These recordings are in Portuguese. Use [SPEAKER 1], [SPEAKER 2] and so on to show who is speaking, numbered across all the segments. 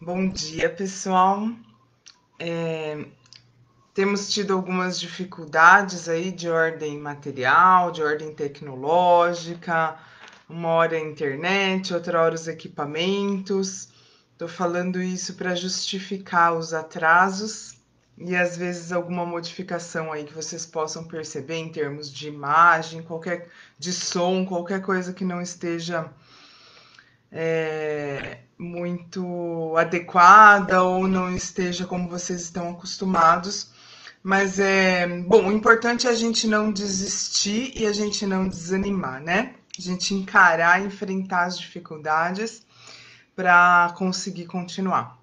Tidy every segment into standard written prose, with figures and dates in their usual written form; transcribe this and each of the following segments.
[SPEAKER 1] Bom dia, pessoal. Temos tido algumas dificuldades aí de ordem material, de ordem tecnológica, uma hora a internet, outra hora os equipamentos. Estou falando isso para justificar os atrasos e às vezes alguma modificação aí que vocês possam perceber em termos de imagem, de som, qualquer coisa que não esteja muito adequada ou não esteja como vocês estão acostumados. Mas bom, o importante é a gente não desistir e a gente não desanimar, né? A gente encarar, enfrentar as dificuldades para conseguir continuar.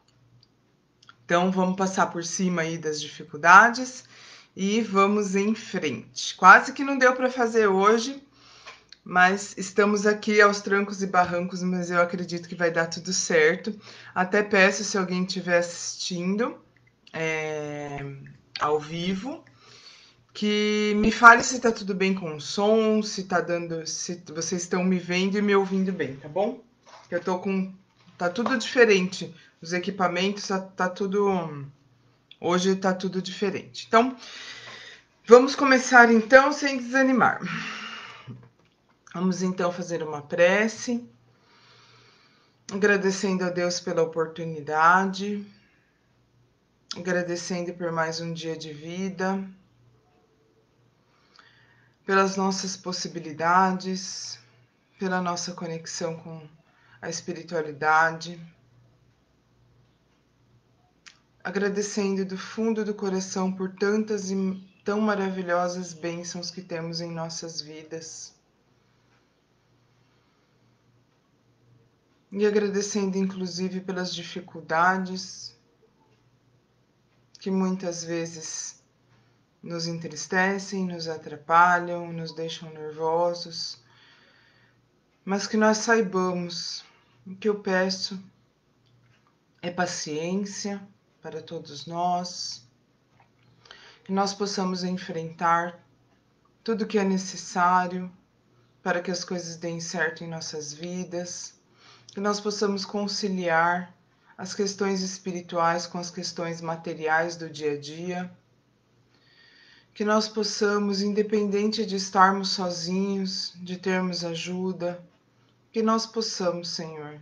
[SPEAKER 1] Então vamos passar por cima aí das dificuldades e vamos em frente. Quase que não deu para fazer hoje, mas estamos aqui aos trancos e barrancos, mas eu acredito que vai dar tudo certo. Até peço, se alguém estiver assistindo ao vivo, que me fale se tá tudo bem com o som, se vocês estão me vendo e me ouvindo bem, tá bom? Eu tô com, tá tudo diferente, os equipamentos, tá tudo, hoje tá tudo diferente. Então, vamos começar então sem desanimar. Vamos então fazer uma prece, agradecendo a Deus pela oportunidade, agradecendo por mais um dia de vida, pelas nossas possibilidades, pela nossa conexão com a espiritualidade, agradecendo do fundo do coração por tantas e tão maravilhosas bênçãos que temos em nossas vidas. E agradecendo inclusive pelas dificuldades que muitas vezes nos entristecem, nos atrapalham, nos deixam nervosos, mas que nós saibamos, o que eu peço é paciência para todos nós, que nós possamos enfrentar tudo que é necessário para que as coisas deem certo em nossas vidas, que nós possamos conciliar as questões espirituais com as questões materiais do dia a dia, que nós possamos, independente de estarmos sozinhos, de termos ajuda, que nós possamos, Senhor,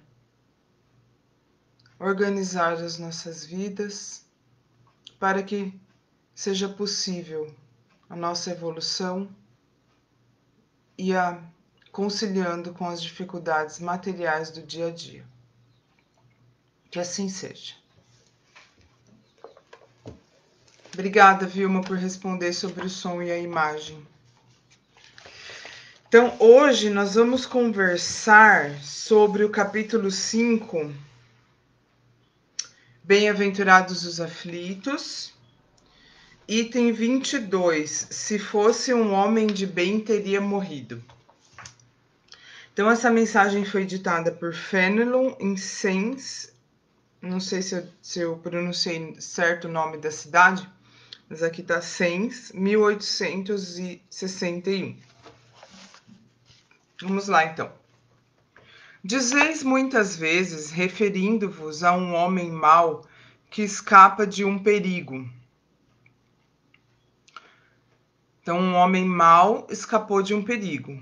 [SPEAKER 1] organizar as nossas vidas para que seja possível a nossa evolução e a conciliando com as dificuldades materiais do dia a dia. Que assim seja. Obrigada, Vilma, por responder sobre o som e a imagem. Então, hoje nós vamos conversar sobre o capítulo 5, Bem-aventurados os aflitos, item 22, se fosse um homem de bem teria morrido. Então, essa mensagem foi ditada por Fenelon em Sens, não sei se eu pronunciei certo o nome da cidade, mas aqui está Sens, 1861. Vamos lá, então. Dizeis muitas vezes, referindo-vos a um homem mau que escapa de um perigo. Então, um homem mau escapou de um perigo.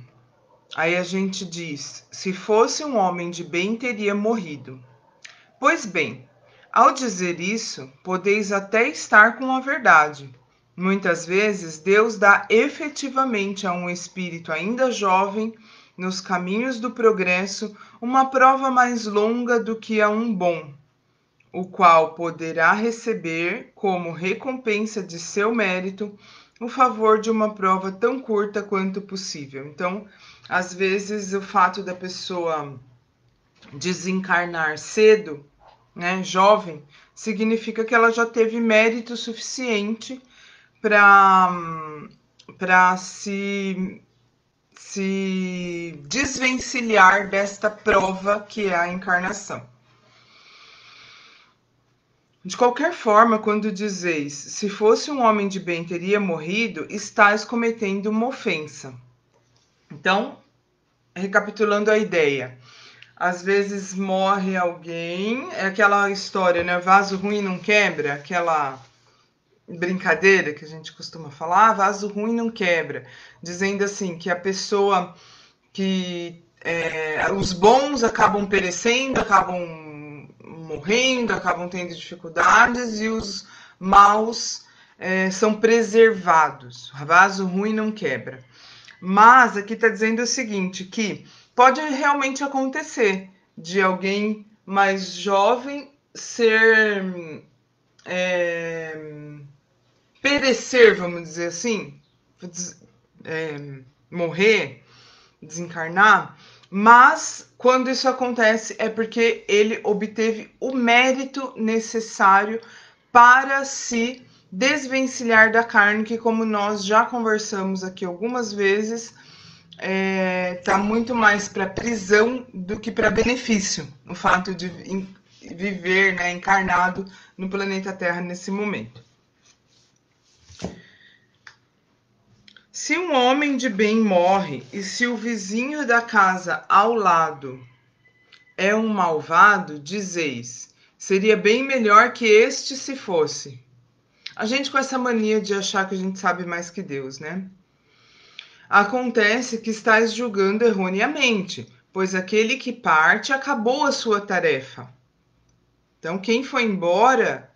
[SPEAKER 1] Aí a gente diz, se fosse um homem de bem, teria morrido. Pois bem, ao dizer isso, podeis até estar com a verdade. Muitas vezes, Deus dá efetivamente a um espírito ainda jovem, nos caminhos do progresso, uma prova mais longa do que a um bom, o qual poderá receber, como recompensa de seu mérito, o favor de uma prova tão curta quanto possível. Então, às vezes, o fato da pessoa desencarnar cedo, né, jovem, significa que ela já teve mérito suficiente para se desvencilhar desta prova que é a encarnação. De qualquer forma, quando dizeis, se fosse um homem de bem teria morrido, estáis cometendo uma ofensa. Então, recapitulando a ideia, às vezes morre alguém, é aquela história, né? Vaso ruim não quebra, aquela brincadeira que a gente costuma falar, vaso ruim não quebra, dizendo assim que a pessoa que os bons acabam perecendo, acabam morrendo, acabam tendo dificuldades e os maus são preservados. Vaso ruim não quebra. Mas aqui está dizendo o seguinte, que pode realmente acontecer de alguém mais jovem ser perecer, vamos dizer assim, morrer, desencarnar, mas quando isso acontece é porque ele obteve o mérito necessário para se desvencilhar da carne, que como nós já conversamos aqui algumas vezes, tá muito mais para prisão do que para benefício, o fato de viver, né, encarnado no planeta Terra nesse momento. Se um homem de bem morre e se o vizinho da casa ao lado é um malvado, dizeis, seria bem melhor que este se fosse. A gente com essa mania de achar que a gente sabe mais que Deus, né? Acontece que estais julgando erroneamente, pois aquele que parte acabou a sua tarefa. Então, quem foi embora,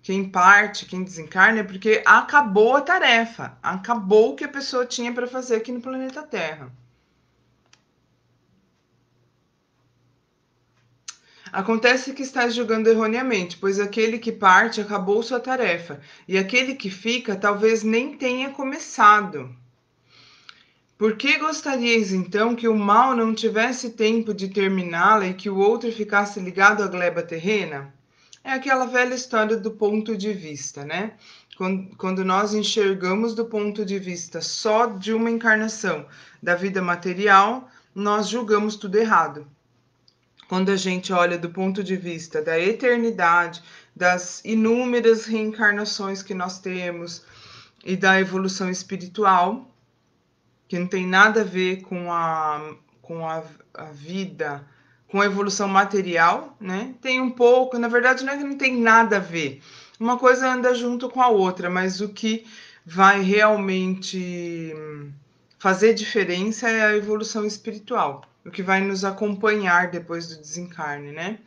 [SPEAKER 1] quem parte, quem desencarna, é porque acabou a tarefa, acabou o que a pessoa tinha para fazer aqui no planeta Terra. Acontece que estás julgando erroneamente, pois aquele que parte acabou sua tarefa, e aquele que fica talvez nem tenha começado. Por que gostarias então que o mal não tivesse tempo de terminá-la e que o outro ficasse ligado à gleba terrena? É aquela velha história do ponto de vista, né? Quando nós enxergamos do ponto de vista só de uma encarnação da vida material, nós julgamos tudo errado. Quando a gente olha do ponto de vista da eternidade, das inúmeras reencarnações que nós temos e da evolução espiritual, que não tem nada a ver com a vida, com a evolução material, né? Tem um pouco, na verdade não é que não tem nada a ver. Uma coisa anda junto com a outra, mas o que vai realmente fazer diferença é a evolução espiritual, o que vai nos acompanhar depois do desencarne, né?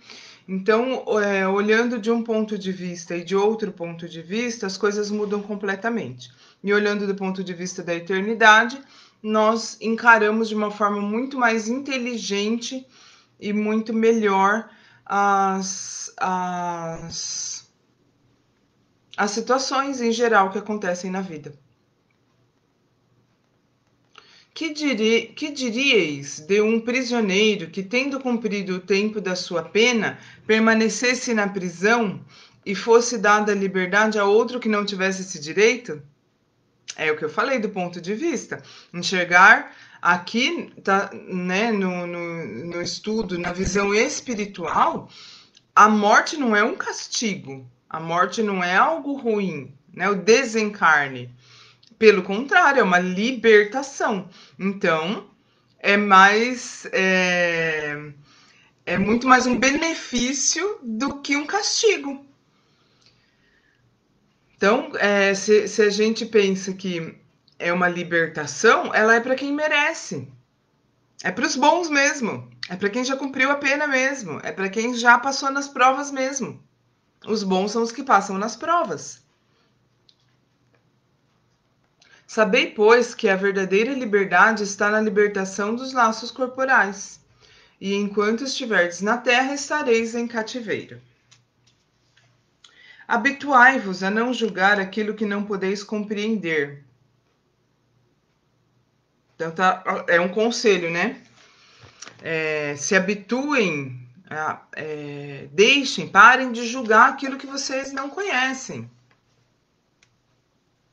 [SPEAKER 1] Então, olhando de um ponto de vista e de outro ponto de vista, as coisas mudam completamente. E olhando do ponto de vista da eternidade, nós encaramos de uma forma muito mais inteligente e muito melhor as situações em geral que acontecem na vida. Que diríeis de um prisioneiro que, tendo cumprido o tempo da sua pena, permanecesse na prisão e fosse dada a liberdade a outro que não tivesse esse direito? É o que eu falei do ponto de vista. Enxergar aqui, tá, né, no estudo, na visão espiritual, a morte não é um castigo, a morte não é algo ruim, né? O desencarne. Pelo contrário, é uma libertação. Então, é muito mais um benefício do que um castigo. Então, se a gente pensa que é uma libertação, ela é para quem merece. É para os bons mesmo. É para quem já cumpriu a pena mesmo. É para quem já passou nas provas mesmo. Os bons são os que passam nas provas. Sabei, pois, que a verdadeira liberdade está na libertação dos laços corporais. E enquanto estiverdes na terra, estareis em cativeiro. Habituai-vos a não julgar aquilo que não podeis compreender. Então, é um conselho, né? Se habituem, parem de julgar aquilo que vocês não conhecem.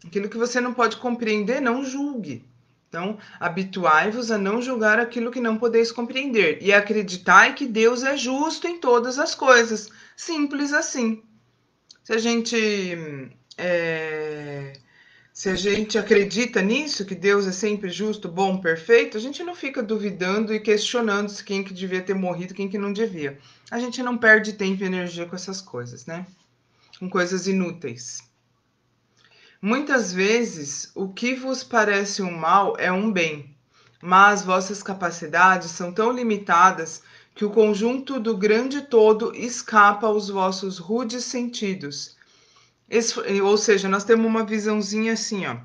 [SPEAKER 1] Aquilo que você não pode compreender, não julgue. Então, habituai-vos a não julgar aquilo que não podeis compreender. E acreditai que Deus é justo em todas as coisas. Simples assim. Se a gente Se a gente acredita nisso, que Deus é sempre justo, bom, perfeito, a gente não fica duvidando e questionando se quem que devia ter morrido, quem que não devia. A gente não perde tempo e energia com essas coisas, né? Com coisas inúteis. Muitas vezes, o que vos parece um mal é um bem, mas vossas capacidades são tão limitadas que o conjunto do grande todo escapa aos vossos rudes sentidos. Ou seja, nós temos uma visãozinha assim, ó.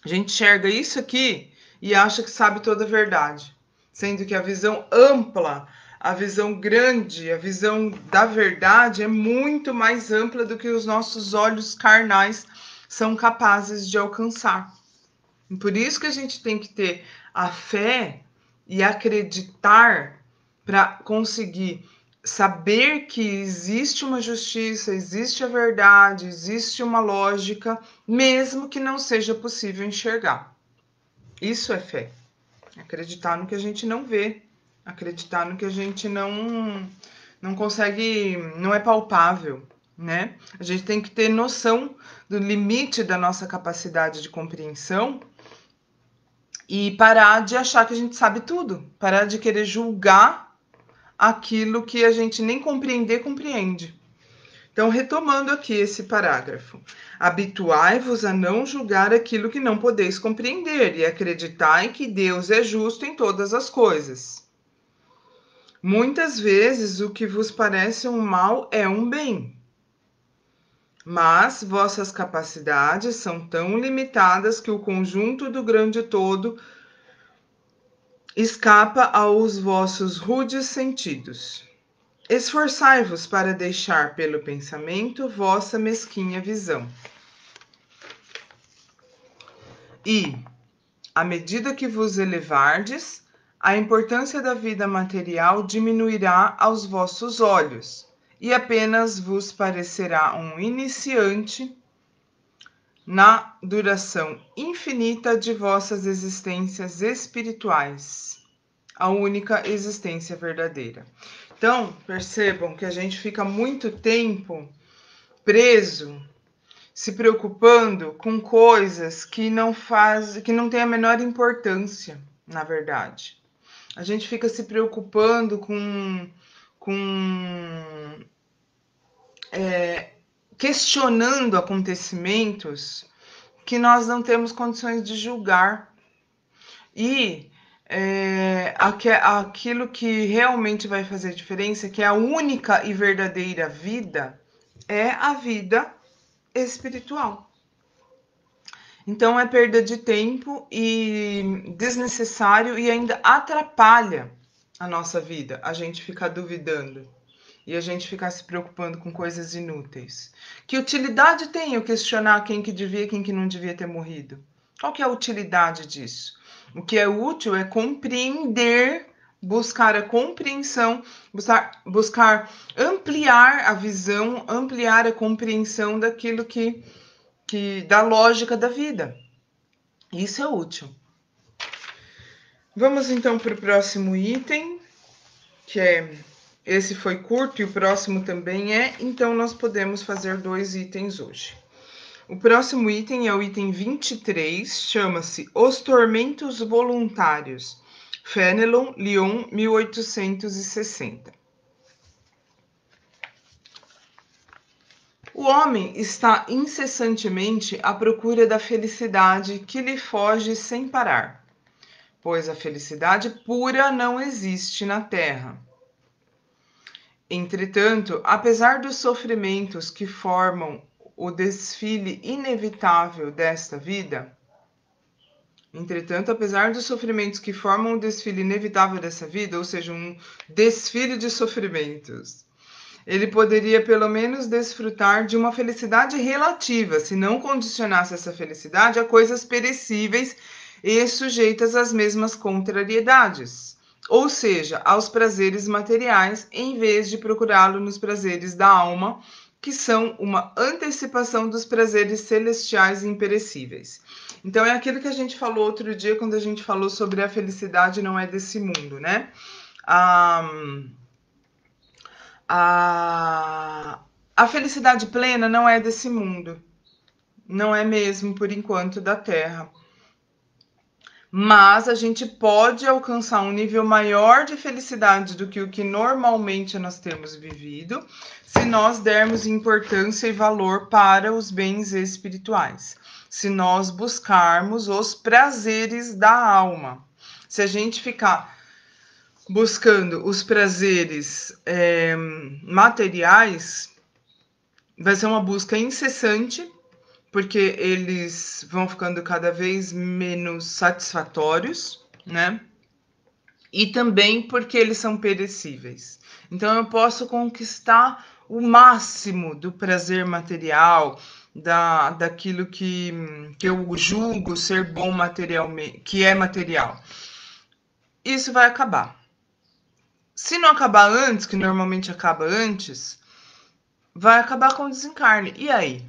[SPEAKER 1] A gente enxerga isso aqui e acha que sabe toda a verdade, sendo que a visão ampla, a visão grande, a visão da verdade é muito mais ampla do que os nossos olhos carnais são capazes de alcançar. E por isso que a gente tem que ter a fé e acreditar para conseguir saber que existe uma justiça, existe a verdade, existe uma lógica, mesmo que não seja possível enxergar. Isso é fé. Acreditar no que a gente não vê, acreditar no que a gente não consegue, não é palpável, né? A gente tem que ter noção do limite da nossa capacidade de compreensão e parar de achar que a gente sabe tudo, parar de querer julgar aquilo que a gente nem compreende. Então, retomando aqui esse parágrafo. Habituai-vos a não julgar aquilo que não podeis compreender e acreditai que Deus é justo em todas as coisas. Muitas vezes o que vos parece um mal é um bem, mas vossas capacidades são tão limitadas que o conjunto do grande todo escapa aos vossos rudes sentidos. Esforçai-vos para deixar pelo pensamento vossa mesquinha visão. E, à medida que vos elevardes, a importância da vida material diminuirá aos vossos olhos, e apenas vos parecerá um iniciante na duração infinita de vossas existências espirituais, a única existência verdadeira. Então, percebam que a gente fica muito tempo preso, se preocupando com coisas que não tem a menor importância, na verdade. A gente fica se preocupando questionando acontecimentos que nós não temos condições de julgar. E aquilo que realmente vai fazer diferença, que é a única e verdadeira vida, é a vida espiritual. Então é perda de tempo e desnecessário e ainda atrapalha a nossa vida, a gente ficar duvidando e a gente ficar se preocupando com coisas inúteis. Que utilidade tem eu questionar quem que devia e quem que não devia ter morrido? Qual que é a utilidade disso? O que é útil é compreender, buscar a compreensão, buscar ampliar a visão, ampliar a compreensão daquilo que da lógica da vida. Isso é útil. Vamos então para o próximo item, que esse foi curto e o próximo também então nós podemos fazer 2 itens hoje. O próximo item é o item 23, chama-se Os Tormentos Voluntários, Fenelon, Lyon, 1860. O homem está incessantemente à procura da felicidade que lhe foge sem parar, pois a felicidade pura não existe na terra. Entretanto, apesar dos sofrimentos que formam o desfile inevitável desta vida, ou seja, um desfile de sofrimentos, ele poderia pelo menos desfrutar de uma felicidade relativa, se não condicionasse essa felicidade a coisas perecíveis e sujeitas às mesmas contrariedades, ou seja, aos prazeres materiais, em vez de procurá-lo nos prazeres da alma, que são uma antecipação dos prazeres celestiais e imperecíveis. Então é aquilo que a gente falou outro dia, quando a gente falou sobre a felicidade não é desse mundo, né? A felicidade plena não é desse mundo. não é mesmo por enquanto da Terra. Mas a gente pode alcançar um nível maior de felicidade do que o que normalmente nós temos vivido, se nós dermos importância e valor para os bens espirituais, se nós buscarmos os prazeres da alma. Se a gente ficar buscando os prazeres materiais, vai ser uma busca incessante, porque eles vão ficando cada vez menos satisfatórios, né? E também porque eles são perecíveis. Então eu posso conquistar o máximo do prazer material, daquilo que eu julgo ser bom materialmente, que é material. Isso vai acabar. Se não acabar antes, que normalmente acaba antes, vai acabar com o desencarne. E aí?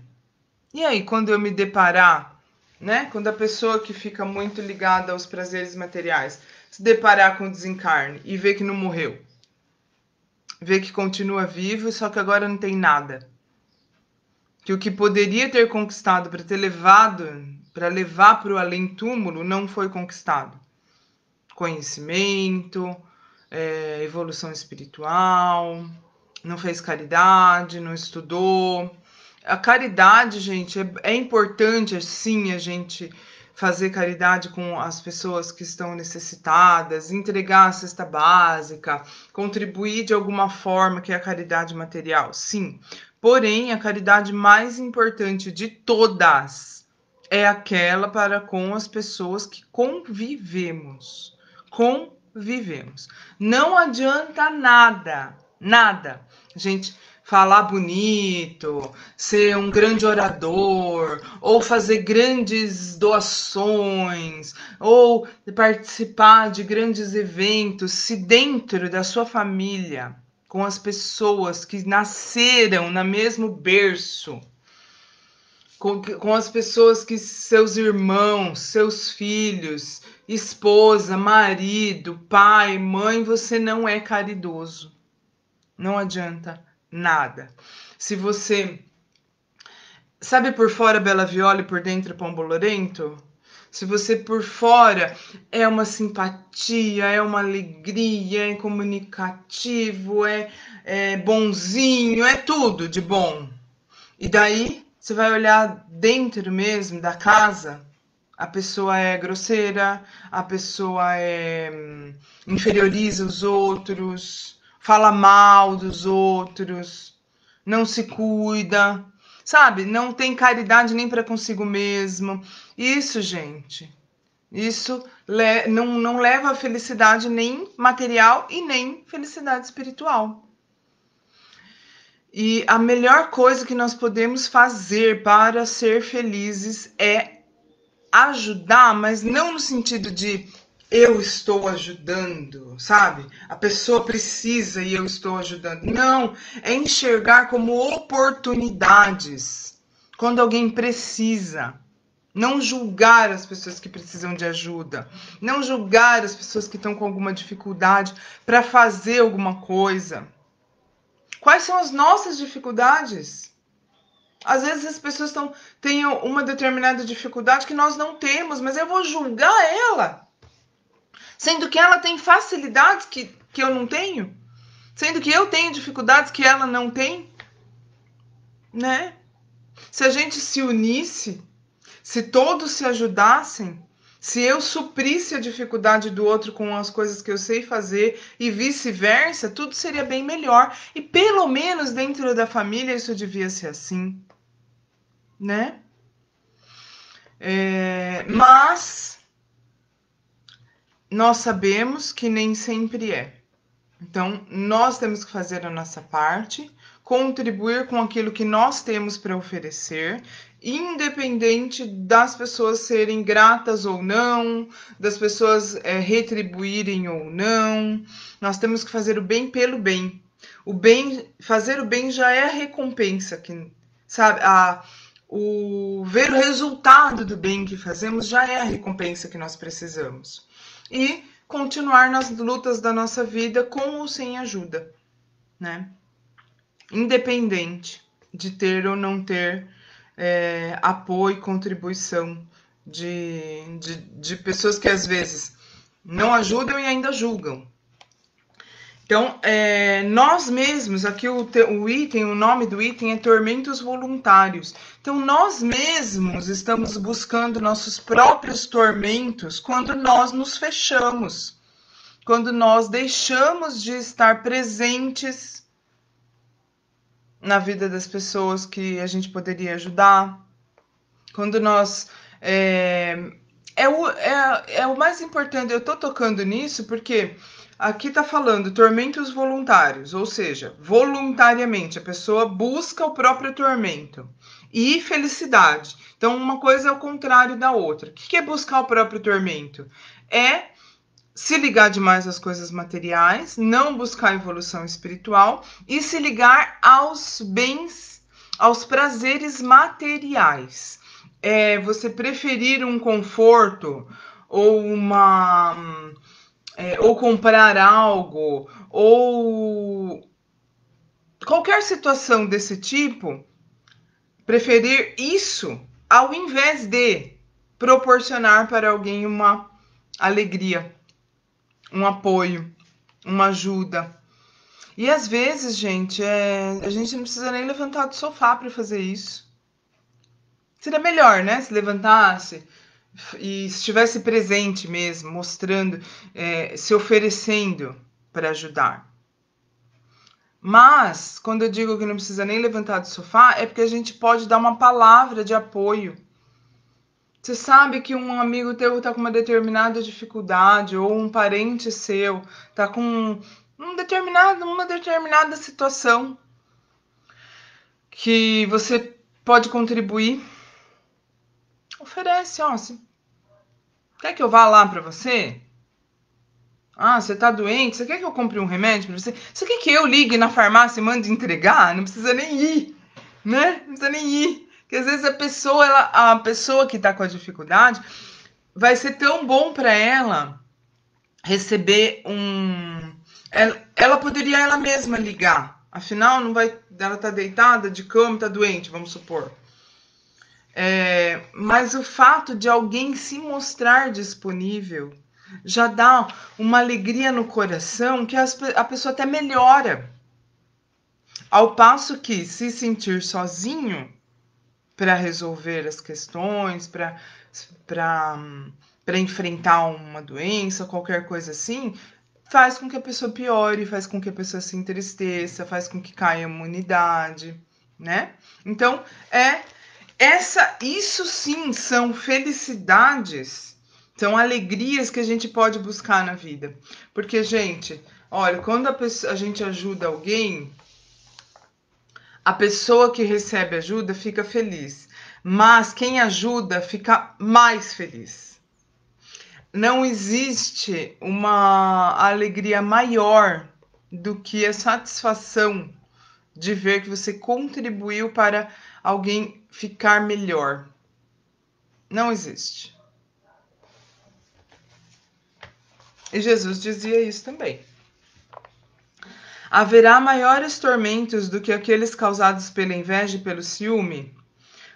[SPEAKER 1] E aí, quando eu me deparar, né? Quando a pessoa que fica muito ligada aos prazeres materiais se deparar com o desencarne e ver que não morreu, ver que continua vivo, só que agora não tem nada. Que o que poderia ter conquistado para ter levado, para levar para o além-túmulo, não foi conquistado. Conhecimento, evolução espiritual, não fez caridade, não estudou. A caridade, gente, é importante, sim, a gente fazer caridade com as pessoas que estão necessitadas, entregar a cesta básica, contribuir de alguma forma, que é a caridade material, sim. Porém, a caridade mais importante de todas é aquela para com as pessoas que convivemos. Convivemos. Não adianta nada, nada. Gente, falar bonito, ser um grande orador, ou fazer grandes doações, ou participar de grandes eventos, se dentro da sua família, com as pessoas que nasceram no mesmo berço, com as pessoas que seus irmãos, seus filhos, esposa, marido, pai, mãe, você não é caridoso. Não adianta nada. Se você sabe por fora Bela Viola e por dentro Pão Bolorento, se você por fora é uma simpatia, é uma alegria, é comunicativo, é bonzinho, é tudo de bom. E daí você vai olhar dentro mesmo da casa, a pessoa é grosseira, a pessoa inferioriza os outros, fala mal dos outros, não se cuida, sabe? Não tem caridade nem para consigo mesmo. Isso, gente, isso não leva a felicidade nem material e nem felicidade espiritual. E a melhor coisa que nós podemos fazer para ser felizes é ajudar, mas não no sentido de eu estou ajudando, sabe? A pessoa precisa e eu estou ajudando. Não, é enxergar como oportunidades quando alguém precisa. Não julgar as pessoas que precisam de ajuda. Não julgar as pessoas que estão com alguma dificuldade para fazer alguma coisa. Quais são as nossas dificuldades? Às vezes as pessoas têm uma determinada dificuldade que nós não temos, mas eu vou julgar ela. Sendo que ela tem facilidades que eu não tenho. Sendo que eu tenho dificuldades que ela não tem. Né? Se a gente se unisse, se todos se ajudassem, se eu suprisse a dificuldade do outro com as coisas que eu sei fazer e vice-versa, tudo seria bem melhor. E pelo menos dentro da família isso devia ser assim. Né? Mas nós sabemos que nem sempre é. Então, nós temos que fazer a nossa parte, contribuir com aquilo que nós temos para oferecer, independente das pessoas serem gratas ou não, das pessoas retribuírem ou não. Nós temos que fazer o bem pelo bem. Fazer o bem já é a recompensa, sabe? Ver o resultado do bem que fazemos já é a recompensa que nós precisamos. E continuar nas lutas da nossa vida com ou sem ajuda, né? Independente de ter ou não ter apoio e contribuição de pessoas que às vezes não ajudam e ainda julgam. Então, nós mesmos, aqui o item, o nome do item é tormentos voluntários. Então, nós mesmos estamos buscando nossos próprios tormentos quando nós nos fechamos, quando nós deixamos de estar presentes na vida das pessoas que a gente poderia ajudar, quando nós... É o mais importante, eu tô tocando nisso porque aqui tá falando tormentos voluntários, ou seja, voluntariamente a pessoa busca o próprio tormento e felicidade. Então, uma coisa é o contrário da outra. O que é buscar o próprio tormento? É se ligar demais às coisas materiais, não buscar evolução espiritual e se ligar aos bens, aos prazeres materiais. Você preferir um conforto ou ou comprar algo ou qualquer situação desse tipo, preferir isso ao invés de proporcionar para alguém uma alegria, um apoio, uma ajuda. E às vezes, gente, a gente não precisa nem levantar do sofá para fazer isso. Seria melhor, né? Se levantasse e estivesse presente mesmo, mostrando, se oferecendo para ajudar. Mas, quando eu digo que não precisa nem levantar do sofá, é porque a gente pode dar uma palavra de apoio. Você sabe que um amigo teu está com uma determinada dificuldade, ou um parente seu está com uma determinada situação que você pode contribuir. Oferece, ó. Quer que eu vá lá para você? Ah, você tá doente? Você quer que eu compre um remédio para você? Você quer que eu ligue na farmácia e mande entregar? Não precisa nem ir, né? Não precisa nem ir. Porque às vezes a pessoa que tá com a dificuldade, vai ser tão bom para ela receber ela poderia ela mesma ligar. Afinal, não vai, ela tá deitada de cama, tá doente, vamos supor. Mas o fato de alguém se mostrar disponível já dá uma alegria no coração que a pessoa até melhora. Ao passo que se sentir sozinho para resolver as questões, para enfrentar uma doença, qualquer coisa assim, faz com que a pessoa piore, faz com que a pessoa se entristeça, faz com que caia a imunidade, né? Então, isso sim são felicidades, são alegrias que a gente pode buscar na vida. Porque, gente, olha, quando a gente ajuda alguém, a pessoa que recebe ajuda fica feliz, mas quem ajuda fica mais feliz. Não existe uma alegria maior do que a satisfação de ver que você contribuiu para alguém ficar melhor. Não existe. E Jesus dizia isso também. Haverá maiores tormentos do que aqueles causados pela inveja e pelo ciúme?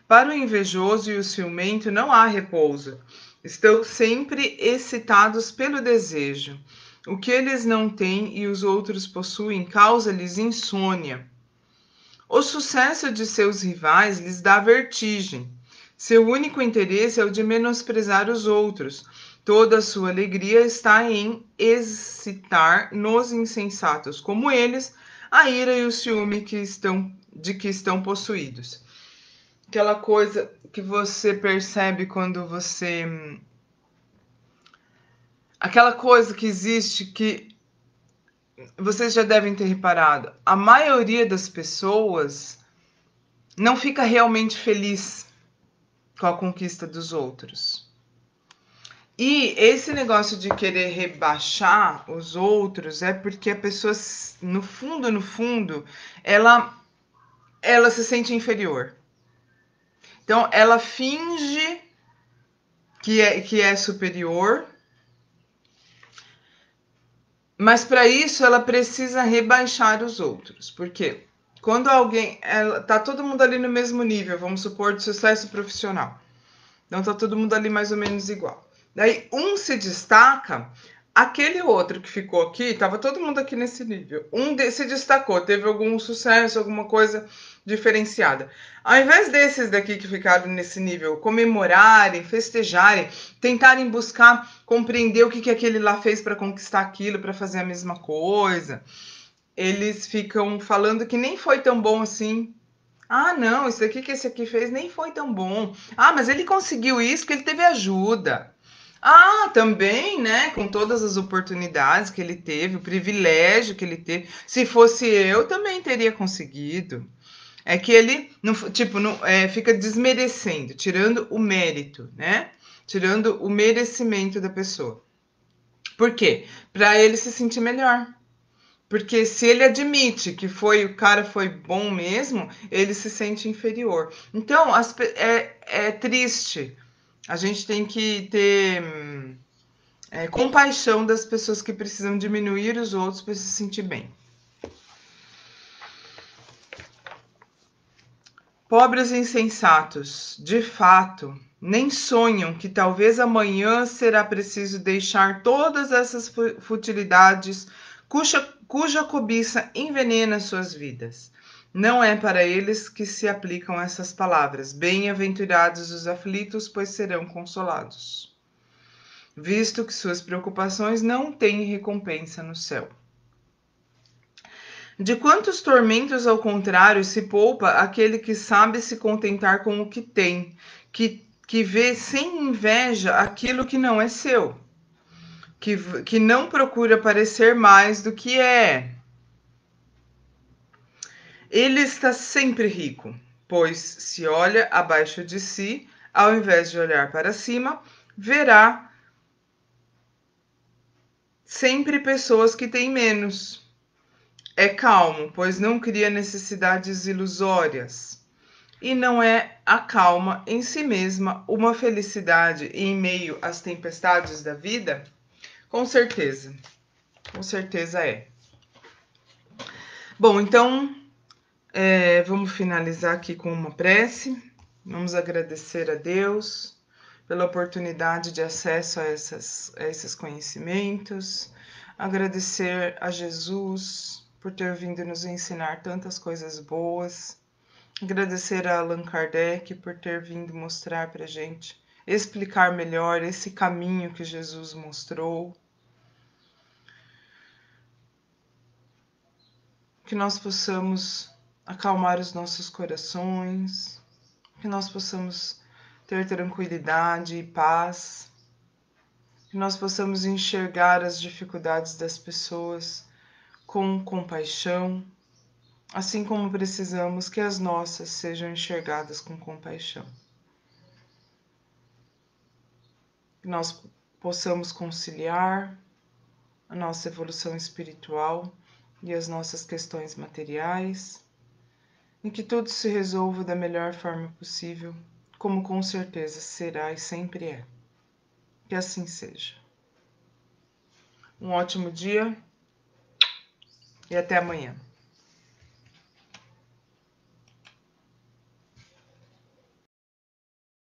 [SPEAKER 1] Para o invejoso e o ciumento não há repouso. Estão sempre excitados pelo desejo. O que eles não têm e os outros possuem causa-lhes insônia. O sucesso de seus rivais lhes dá vertigem. Seu único interesse é o de menosprezar os outros. Toda a sua alegria está em excitar nos insensatos, como eles, a ira e o ciúme de que estão possuídos. Aquela coisa que você percebe quando você... Aquela coisa que existe que vocês já devem ter reparado. A maioria das pessoas não fica realmente feliz com a conquista dos outros. E esse negócio de querer rebaixar os outros é porque a pessoa, no fundo, ela se sente inferior. Então, ela finge que é superior, mas para isso ela precisa rebaixar os outros. Por quê? Quando alguém... tá todo mundo ali no mesmo nível, vamos supor, de sucesso profissional. Então tá todo mundo ali mais ou menos igual. Daí um se destaca, aquele outro que ficou aqui, tava todo mundo aqui nesse nível. Se destacou, teve algum sucesso, alguma coisa diferenciada. Ao invés desses daqui que ficaram nesse nível comemorarem, festejarem, tentarem buscar compreender o que aquele lá fez para conquistar aquilo, para fazer a mesma coisa, eles ficam falando que nem foi tão bom assim. Ah, não, isso aqui que esse aqui fez nem foi tão bom. Ah, mas ele conseguiu isso porque ele teve ajuda. Ah, também, né? Com todas as oportunidades que ele teve, o privilégio que ele teve. Se fosse eu, também teria conseguido. É que ele, não, tipo, não, fica desmerecendo, tirando o mérito, né? Tirando o merecimento da pessoa. Por quê? Para ele se sentir melhor. Porque se ele admite que o cara foi bom mesmo, ele se sente inferior. Então, é triste. A gente tem que ter compaixão das pessoas que precisam diminuir os outros para se sentir bem. Pobres insensatos, de fato, nem sonham que talvez amanhã será preciso deixar todas essas futilidades cuja cobiça envenena suas vidas. Não é para eles que se aplicam essas palavras. Bem-aventurados os aflitos, pois serão consolados. Visto que suas preocupações não têm recompensa no céu. De quantos tormentos, ao contrário, se poupa aquele que sabe se contentar com o que tem, que vê sem inveja aquilo que não é seu, que não procura parecer mais do que é. Ele está sempre rico, pois se olha abaixo de si, ao invés de olhar para cima, verá sempre pessoas que têm menos. É calmo, pois não cria necessidades ilusórias. E não é a calma em si mesma uma felicidade em meio às tempestades da vida? Com certeza é. Bom, então vamos finalizar aqui com uma prece. Vamos agradecer a Deus pela oportunidade de acesso a esses conhecimentos, agradecer a Jesus por ter vindo nos ensinar tantas coisas boas, agradecer a Allan Kardec por ter vindo mostrar para a gente, explicar melhor esse caminho que Jesus mostrou. Que nós possamos acalmar os nossos corações, que nós possamos ter tranquilidade e paz, que nós possamos enxergar as dificuldades das pessoas com compaixão, assim como precisamos que as nossas sejam enxergadas com compaixão. Que nós possamos conciliar a nossa evolução espiritual e as nossas questões materiais, e que tudo se resolva da melhor forma possível, como com certeza será e sempre é. Que assim seja. Um ótimo dia e até amanhã.